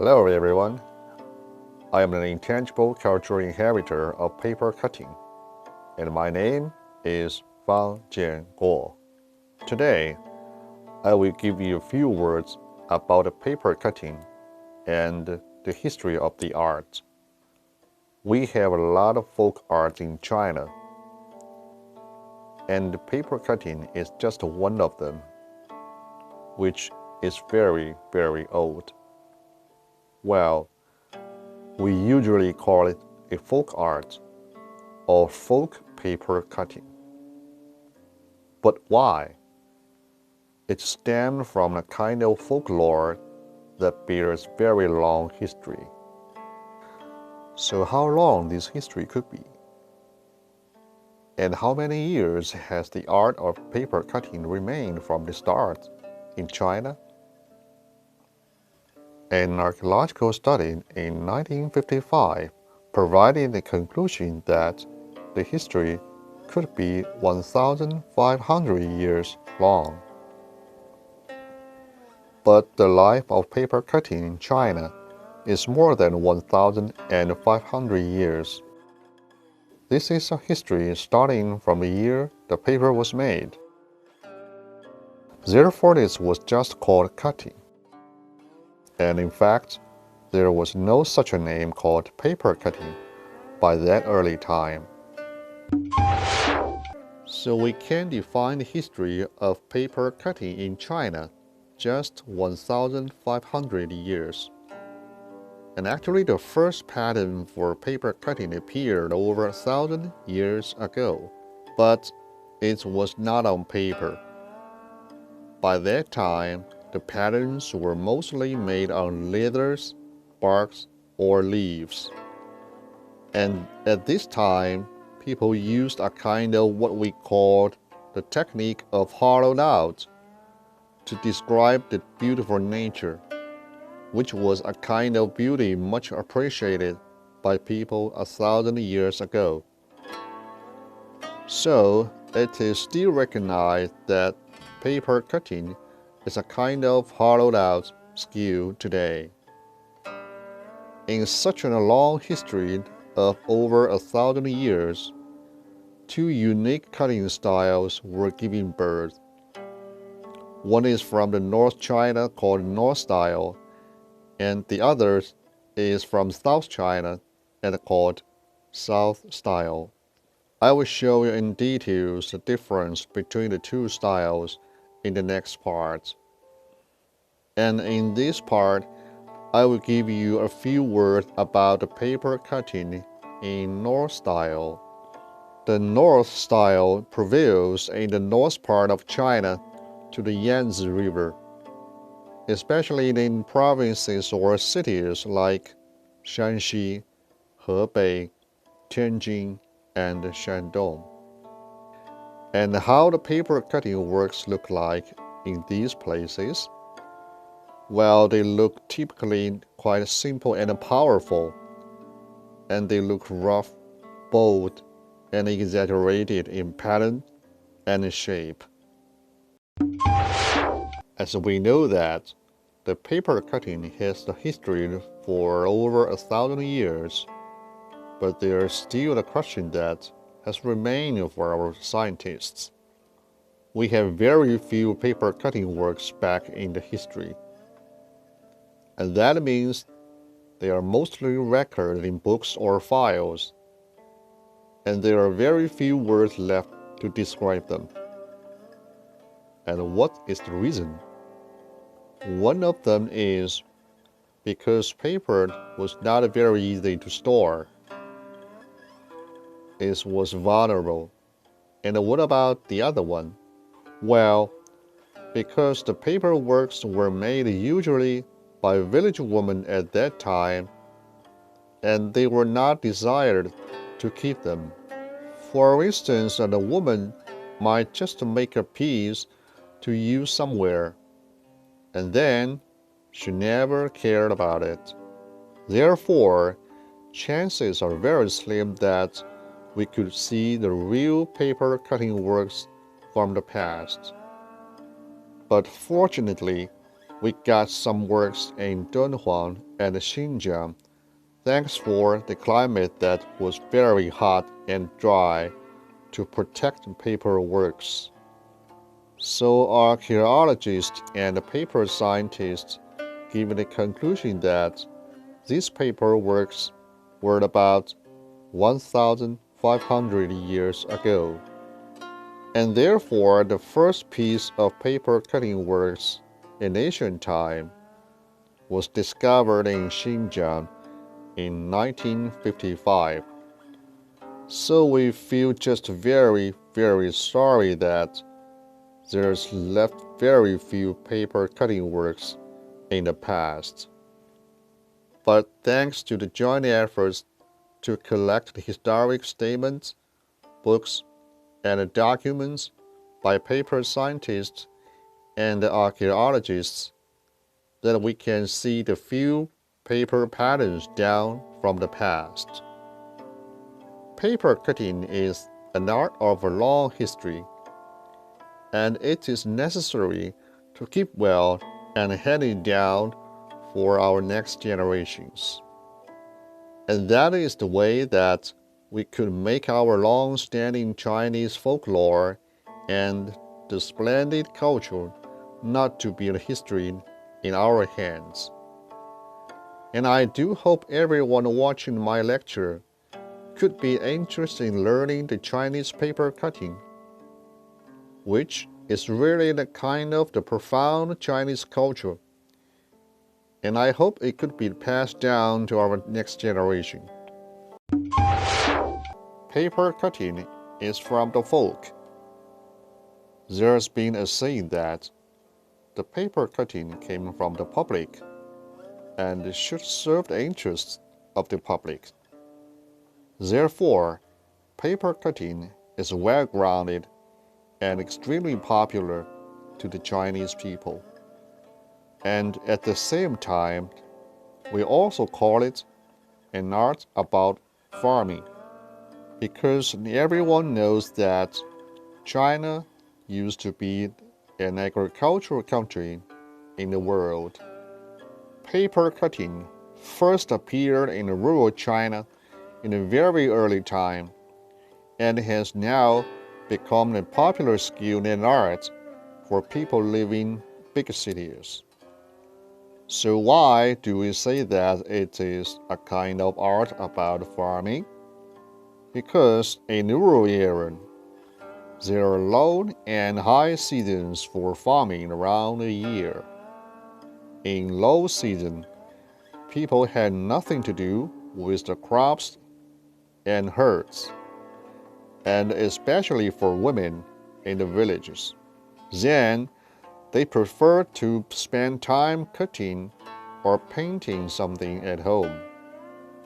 Hello everyone, I am an intangible cultural inheritor of paper cutting, and my name is Fang Jianguo. Today, I will give you a few words about paper cutting and the history of the art. We have a lot of folk art in China, and paper cutting is just one of them, which is very, very old. Well, we usually call it a folk art or folk paper cutting. But why? It stems from a kind of folklore that bears very long history. So how long this history could be? And how many years has the art of paper cutting remained from the start in China? An archaeological study in 1955 provided the conclusion that the history could be 1,500 years long. But the life of paper cutting in China is more than 1,500 years. This is a history starting from the year the paper was made. Therefore, it was just called cutting. And in fact, there was no such a name called paper cutting by that early time. So we can define the history of paper cutting in China just 1,500 years. And actually the first pattern for paper cutting appeared over 1,000 years ago, but it was not on paper. By that time, the patterns were mostly made on leathers, barks, or leaves. And at this time, people used a kind of what we called the technique of hollowed out to describe the beautiful nature, which was a kind of beauty much appreciated by people 1,000 years ago. So it is still recognized that paper cutting is a kind of hollowed out skill today. In such a long history of over 1,000 years, two unique cutting styles were giving birth. One is from the North China called North style, and the other is from South China and called South style. I will show you in details the difference between the two styles in the next part. And in this part, I will give you a few words about the paper cutting in North style. The North style prevails in the north part of China to the Yangtze River, especially in provinces or cities like Shanxi, Hebei, Tianjin, and Shandong. And how the paper cutting works look like in these places? Well, they look typically quite simple and powerful, and they look rough, bold, and exaggerated in pattern and shape. As we know that the paper cutting has the history for over 1,000 years, but there is still a question that has remained for our scientists. We have very few paper cutting works back in the history, and that means they are mostly recorded in books or files, and there are very few words left to describe them. And what is the reason? One of them is because paper was not very easy to store. It was vulnerable. And what about the other one? Well, because the paper works were made usually by village women at that time, and they were not desired to keep them. For instance, a woman might just make a piece to use somewhere, and then she never cared about it. Therefore, chances are very slim that we could see the real paper cutting works from the past. But fortunately, We got some works in Dunhuang and Xinjiang, thanks for the climate that was very hot and dry to protect paper works. So archaeologists and paper scientists give the conclusion that these paper works were about 1,500 years ago, and therefore the first piece of paper cutting works in ancient time was discovered in Xinjiang in 1955. So we feel just very, very sorry that there's left very few paper cutting works in the past. But thanks to the joint efforts to collect historic statements, books, and documents by paper scientists and archaeologists, that we can see the few paper patterns down from the past. Paper cutting is an art of a long history, and it is necessary to keep well and hand it down for our next generations. And that is the way that we could make our long-standing Chinese folklore and the splendid culture not to be a history in our hands. And I do hope everyone watching my lecture could be interested in learning the Chinese paper cutting, which is really the kind of the profound Chinese culture. And I hope it could be passed down to our next generation. Paper cutting is from the folk. There's been a saying that the paper cutting came from the public and should serve the interests of the public. Therefore, paper cutting is well-grounded and extremely popular to the Chinese people. And at the same time, we also call it an art about farming, because everyone knows that China used to be an agricultural country in the world. Paper cutting first appeared in rural China in a very early time, and has now become a popular skill and art for people living in big cities. So why do we say that it is a kind of art about farming? Because in rural areas, there are low and high seasons for farming around the year. In low season, people had nothing to do with the crops and herds, and especially for women in the villages. Then they prefer to spend time cutting or painting something at home.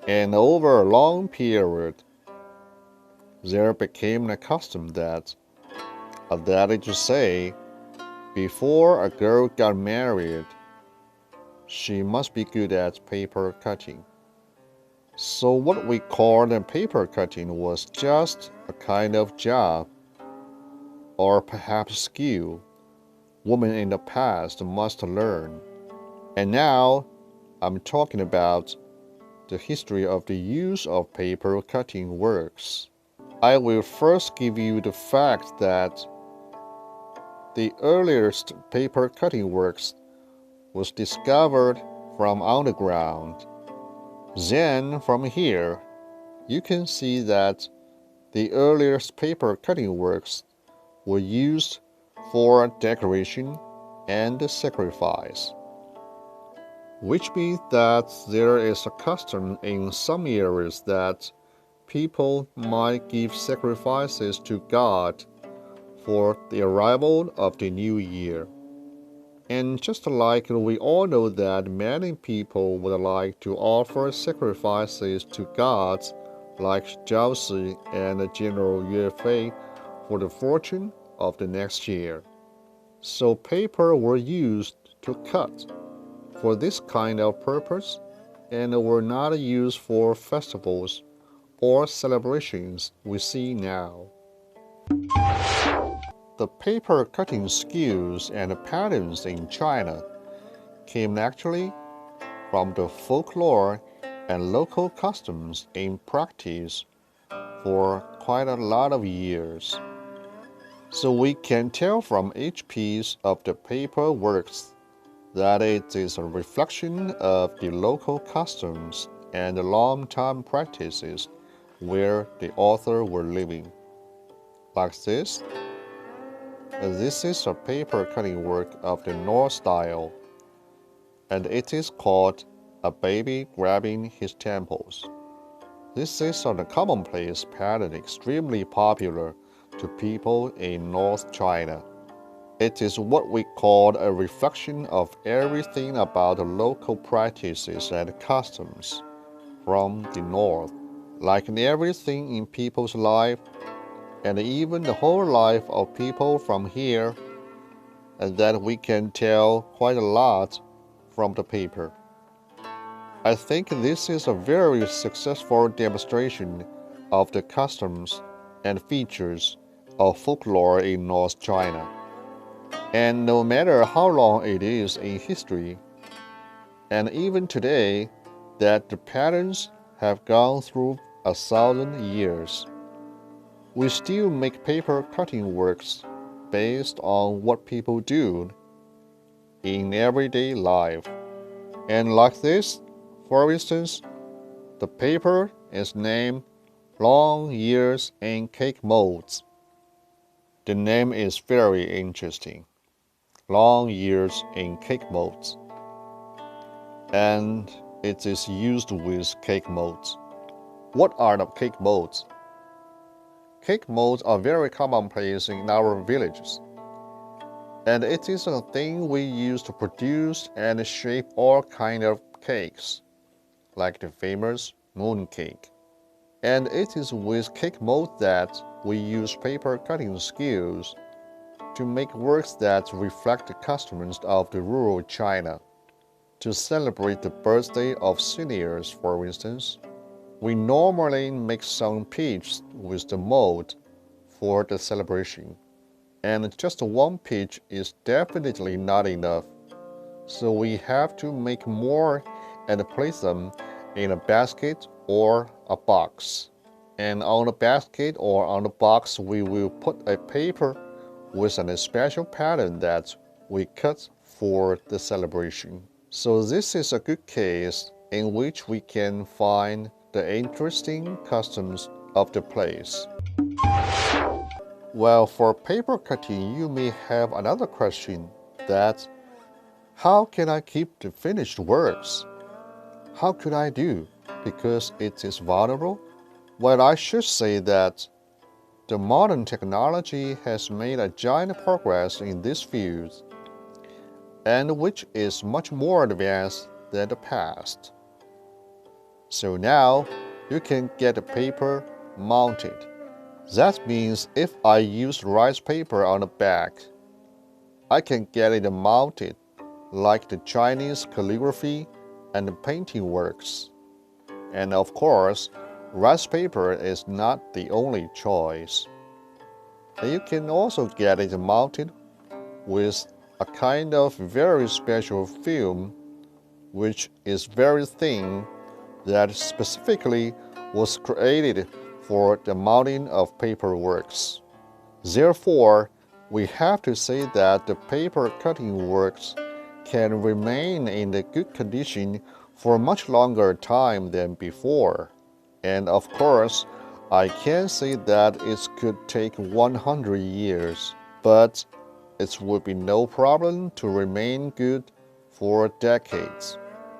And over a long period, there became a custom that is to say, before a girl got married, she must be good at paper cutting. So what we called paper cutting was just a kind of job, or perhaps skill, women in the past must learn. And now I'm talking about the history of the use of paper cutting works. I will first give you the fact that the earliest paper cutting works was discovered from underground. Then from here, you can see that the earliest paper cutting works were used for decoration and sacrifice, which means that there is a custom in some areas that people might give sacrifices to God for the arrival of the new year. And just like we all know that many people would like to offer sacrifices to gods like Zhao and General Yue Fei for the fortune of the next year. So paper were used to cut for this kind of purpose and were not used for festivals or celebrations we see now. The paper cutting skills and patterns in China came naturally from the folklore and local customs in practice for quite a lot of years. So we can tell from each piece of the paper works that it is a reflection of the local customs and the long-time practices where the author were living. Like this is a paper cutting work of the North style, and it is called A Baby Grabbing His Temples. This is a commonplace pattern extremely popular to people in North China. It is what we call a reflection of everything about the local practices and customs from the North, like in everything in people's life, and even the whole life of people from here, and that we can tell quite a lot from the paper. I think this is a very successful demonstration of the customs and features of folklore in North China. And no matter how long it is in history, and even today, that the patterns have gone through 1,000 years, we still make paper cutting works based on what people do in everyday life. And like this, for instance, the paper is named Long Years in Cake Molds. The name is very interesting. Long Years in Cake Molds. And it is used with cake molds. What are the cake molds? Cake molds are very commonplace in our villages, and it is a thing we use to produce and shape all kinds of cakes, like the famous moon cake. And it is with cake mold that we use paper cutting skills to make works that reflect the customs of the rural China. To celebrate the birthday of seniors, for instance, we normally make some peach with the mold for the celebration. And just one peach is definitely not enough. So we have to make more and place them in a basket or a box. And on the basket or on the box, we will put a paper with a special pattern that we cut for the celebration. So this is a good case in which we can find the interesting customs of the place. Well, for paper cutting, you may have another question that, how can I keep the finished works? How could I do? Because it is vulnerable? Well, I should say that the modern technology has made a giant progress in this field, and which is much more advanced than the past. So now, you can get the paper mounted. That means if I use rice paper on the back, I can get it mounted like the Chinese calligraphy and painting works. And of course, rice paper is not the only choice. And you can also get it mounted with a kind of very special film which is very thin that specifically was created for the mounting of paper works. Therefore, we have to say that the paper cutting works can remain in the good condition for a much longer time than before. And of course, I can say that it could take 100 years, but it would be no problem to remain good for decades.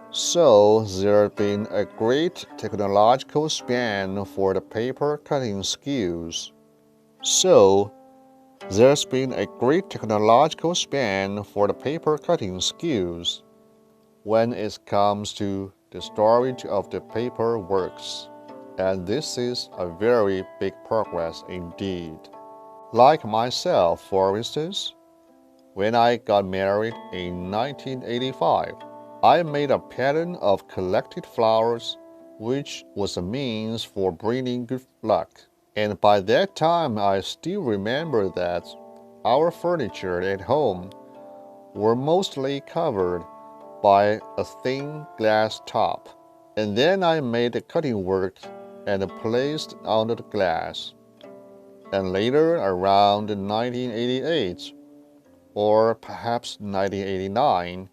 So there's been a great technological span for the paper cutting skills. When it comes to the storage of the paper works. And this is a very big progress indeed. Like myself, for instance, when I got married in 1985, I made a pattern of collected flowers, which was a means for bringing good luck. And by that time, I still remember that our furniture at home were mostly covered by a thin glass top, and then I made the cutting work and placed under the glass. And later, around 1988, or perhaps 1989,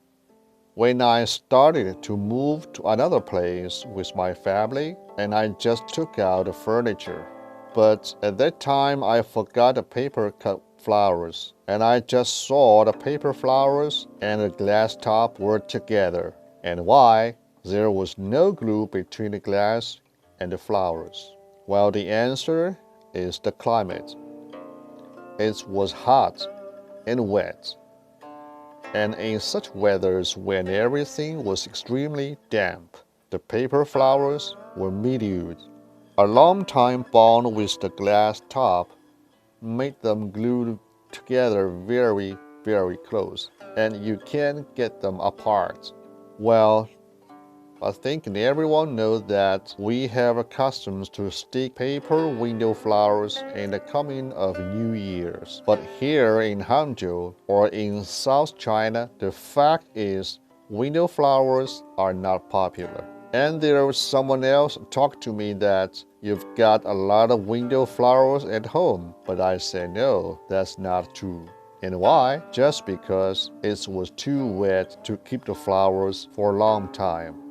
when I started to move to another place with my family, and I just took out the furniture. But at that time, I forgot the paper cut flowers, and I just saw the paper flowers and the glass top were together. And why? There was no glue between the glass and the flowers. Well, the answer is the climate. It was hot and wet, and in such weathers when everything was extremely damp, the paper flowers were mildewed. A long time bond with the glass top made them glued together very, very close, and you can't get them apart. Well, I think everyone knows that we have a custom to stick paper window flowers in the coming of New Year's. But here in Hangzhou or in South China, the fact is window flowers are not popular. And there was someone else talked to me that you've got a lot of window flowers at home. But I said no, that's not true. And why? Just because it was too wet to keep the flowers for a long time.